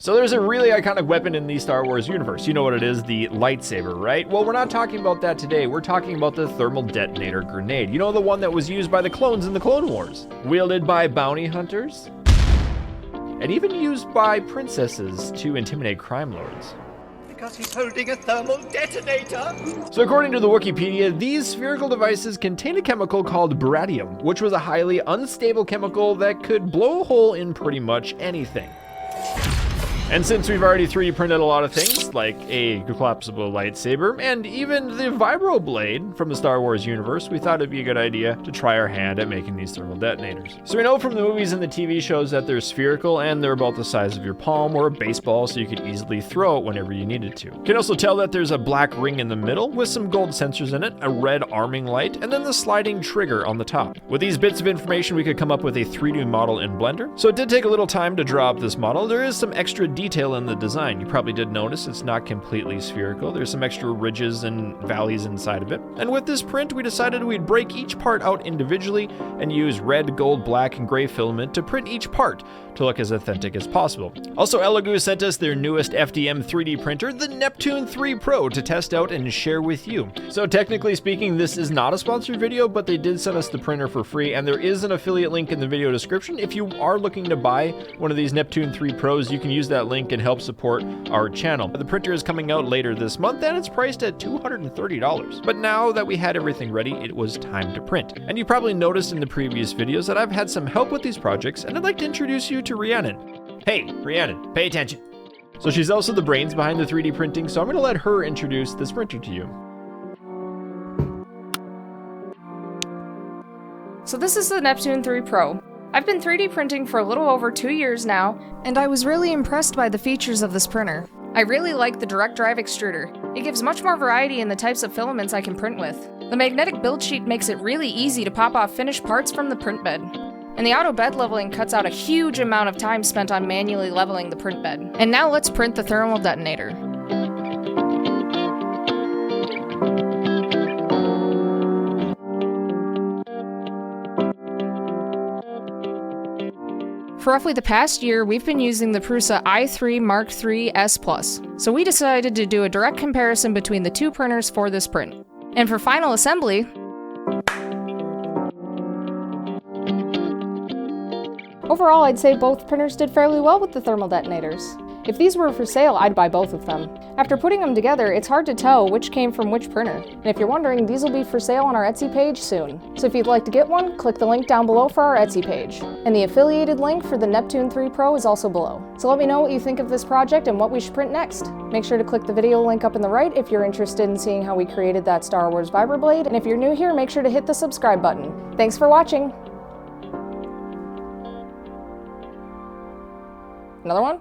So there's a really iconic weapon in the Star Wars universe. You know what it is, the lightsaber, right? Well, we're not talking about that today. We're talking about the Thermal Detonator grenade. You know, the one that was used by the clones in the Clone Wars. Wielded by bounty hunters. And even used by princesses to intimidate crime lords. Because he's holding a thermal detonator. So according to the Wikipedia, these spherical devices contain a chemical called baradium, which was a highly unstable chemical that could blow a hole in pretty much anything. And since we've already 3D printed a lot of things, like a collapsible lightsaber, and even the vibro blade from the Star Wars universe, we thought it'd be a good idea to try our hand at making these thermal detonators. So we know from the movies and the TV shows that they're spherical, and they're about the size of your palm or a baseball, so you could easily throw it whenever you needed to. You can also tell that there's a black ring in the middle with some gold sensors in it, a red arming light, and then the sliding trigger on the top. With these bits of information, we could come up with a 3D model in Blender. So it did take a little time to draw up this model. There is some extra detail in the design. You probably did notice it's not completely spherical. There's some extra ridges and valleys inside of it. And with this print, we decided we'd break each part out individually and use red, gold, black, and gray filament to print each part to look as authentic as possible. Also, ELEGOO sent us their newest FDM 3D printer, the Neptune 3 Pro, to test out and share with you. So technically speaking, this is not a sponsored video, but they did send us the printer for free, and there is an affiliate link in the video description. If you are looking to buy one of these Neptune 3 Pros, you can use that link and help support our channel. The printer is coming out later this month, and it's priced at $230. But now that we had everything ready, it was time to print. And you probably noticed in the previous videos that I've had some help with these projects, and I'd like to introduce you to Rhiannon. Hey, Rhiannon, pay attention. So she's also the brains behind the 3D printing, so I'm gonna let her introduce this printer to you. So this is the Neptune 3 Pro. I've been 3D printing for a little over 2 years now, and I was really impressed by the features of this printer. I really like the direct drive extruder. It gives much more variety in the types of filaments I can print with. The magnetic build sheet makes it really easy to pop off finished parts from the print bed. And the auto bed leveling cuts out a huge amount of time spent on manually leveling the print bed. And now let's print the thermal detonator. For roughly the past year, we've been using the Prusa i3 Mark III S Plus, so we decided to do a direct comparison between the two printers for this print. And for final assembly, overall, I'd say both printers did fairly well with the thermal detonators. If these were for sale, I'd buy both of them. After putting them together, it's hard to tell which came from which printer. And if you're wondering, these will be for sale on our Etsy page soon. So if you'd like to get one, click the link down below for our Etsy page. And the affiliated link for the Neptune 3 Pro is also below. So let me know what you think of this project and what we should print next. Make sure to click the video link up in the right if you're interested in seeing how we created that Star Wars vibroblade. And if you're new here, make sure to hit the subscribe button. Thanks for watching! Another one?